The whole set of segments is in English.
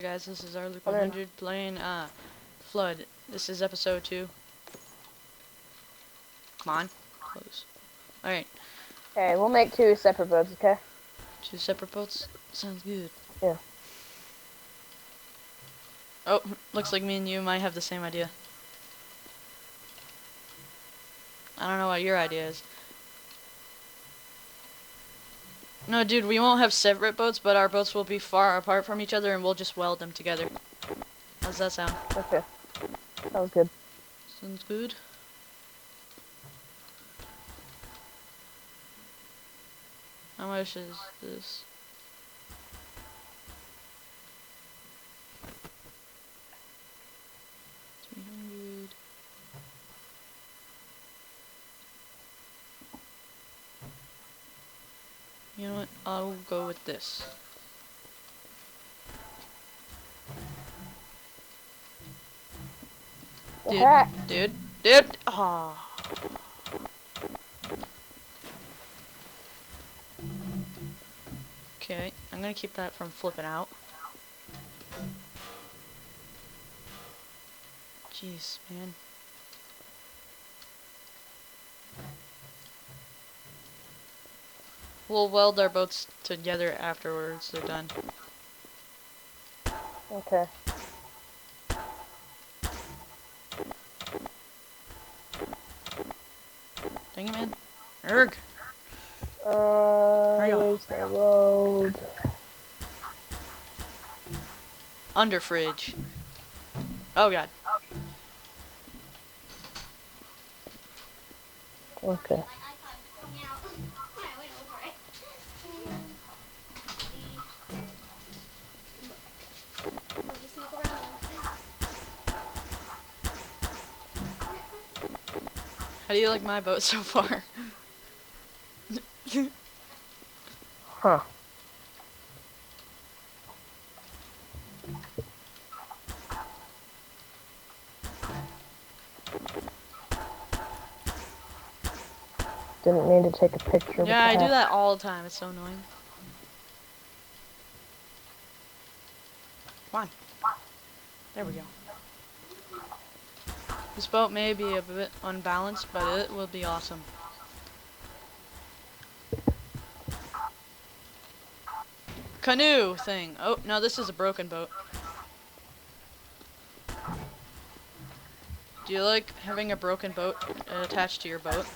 Guys, this is our Luke Come in. 100 playing Flood. This is episode 2. Come on, close. Alright, Okay, we'll make 2 separate boats, okay? 2 separate boats. Sounds good. Yeah. Oh, looks like me and you might have the same idea. I don't know what your idea is. No, dude, we won't have separate boats, but our boats will be far apart from each other and we'll just weld them together. How's that sound? Okay. Sounds good. Sounds good. How much is this? $300. You know what? I'll go with this. The heck? Dude. Ah. Okay, I'm gonna keep that from flipping out. Jeez, man. We'll weld our boats together afterwards they're done. Okay. Dang it, man. Erg! Where's the road? Under fridge. Oh god. Okay. How do you like my boat so far? Huh. Didn't mean to take a picture. Yeah, I do that all the time. It's so annoying. Come on. There we go. This boat may be a bit unbalanced, but it will be awesome. Canoe thing. Oh, no, this is a broken boat. Do you like having a broken boat attached to your boat?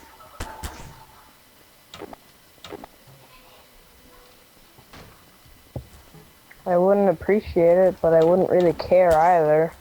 I wouldn't appreciate it, but I wouldn't really care either.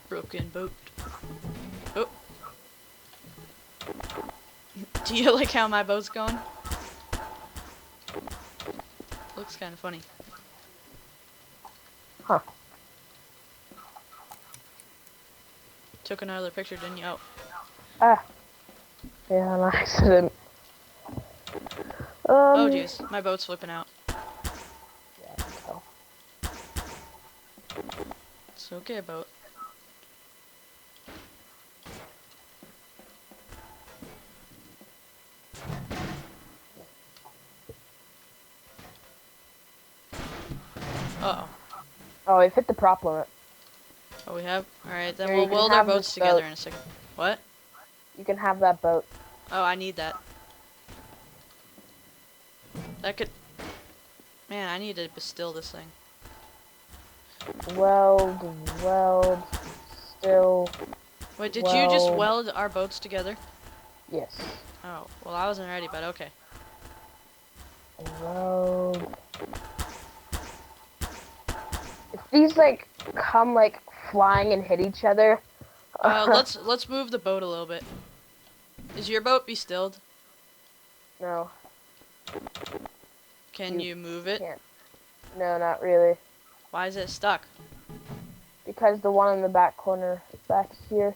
Broken boat. Oh. Do you like how my boat's going? Looks kind of funny. Huh. Took another picture, didn't you? Oh. Ah. Yeah, an accident. Oh, jeez. My boat's flipping out. Yeah, I can tell. It's okay, boat. Uh-oh. Oh, we've hit the prop limit. Oh, we have? Alright, then Here, we'll you can weld our have boats this together boat. in a second. What? You can have that boat. Oh, I need that. That could... Man, I need to still this thing. Weld, still. Wait, did you just weld our boats together? Yes. Oh, well, I wasn't ready, but okay. Weld. If these like come like flying and hit each other. Let's move the boat a little bit. Is your boat be stilled? No. Can you move it? Can't. No, not really. Why is it stuck? Because the one in the back corner, back here.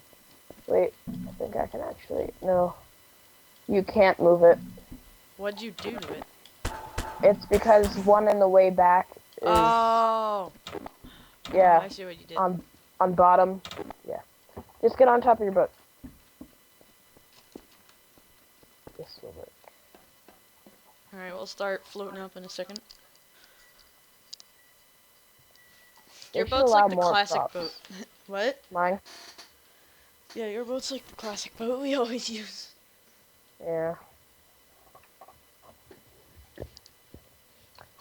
Wait, think I can actually. No. You can't move it. What'd you do to it? It's because one in the way back is. Oh. Yeah. Oh, I see what you did. On bottom. Yeah. Just get on top of your boat. This will work. Alright, we'll start floating up in a second. They Your should boat's allow like the more classic props. boat. What? Mine? Yeah, your boat's like the classic boat we always use. Yeah.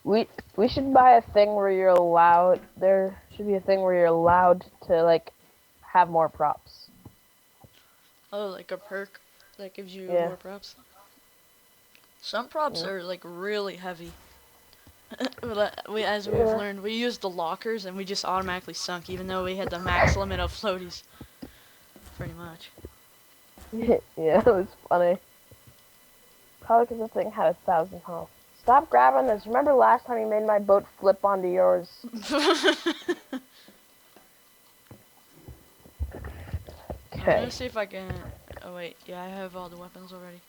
We should buy a thing where you're allowed. There should be a thing where you're allowed to like have more props. Oh, like a perk that gives you Yeah. more props. Some props Yeah. are like really heavy. As we've Yeah. learned, we used the lockers and we just automatically sunk, even though we had the max limit of floaties. Pretty much. Yeah, it was funny. Probably because the thing had 1,000 health. Stop grabbing this. Remember last time you made my boat flip onto yours? I'm Okay. gonna see if I can. Oh wait, yeah, I have all the weapons already,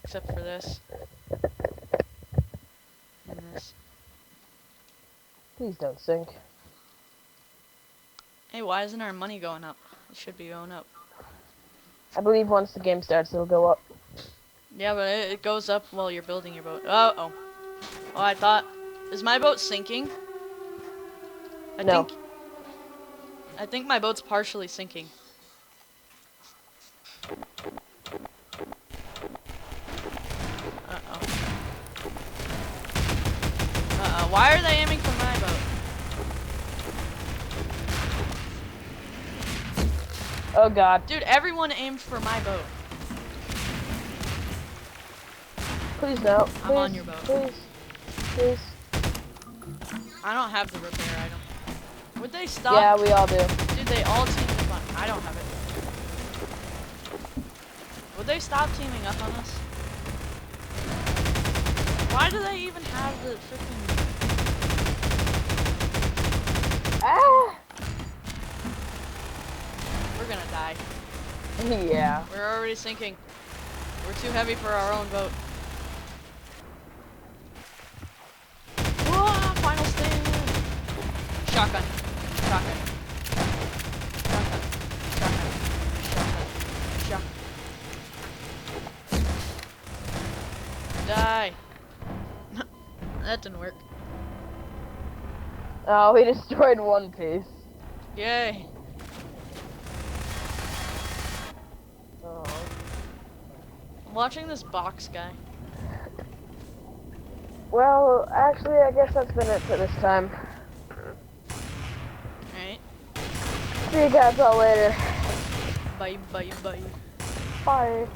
except for this and this. Please don't sink. Hey, why isn't our money going up? It should be going up. I believe once the game starts, it'll go up. Yeah, but it goes up while you're building your boat. Oh. Oh, I thought. Is my boat sinking? No. I think my boat's partially sinking. Uh-oh. Uh-oh. Why are they aiming for my boat? Oh god. Dude, everyone aimed for my boat. Please no. Please, I'm on your boat. Please. Please. I don't have the repair item. Would they stop? Yeah, we all do. Dude, they all teamed up on. I don't have it. Would they stop teaming up on us? Why do they even have the freaking? Ah! We're gonna die. Yeah. We're already sinking. We're too heavy for our own boat. Whoa, final stand. Shotgun. Shotgun. Shotgun. Shotgun. Shotgun. Shotgun. Die. That didn't work. Oh, we destroyed one piece. Yay. Oh. I'm watching this box guy. Well, actually, I guess that's been it for this time. Alright. See you guys all later. Bye, bye, bye. Bye.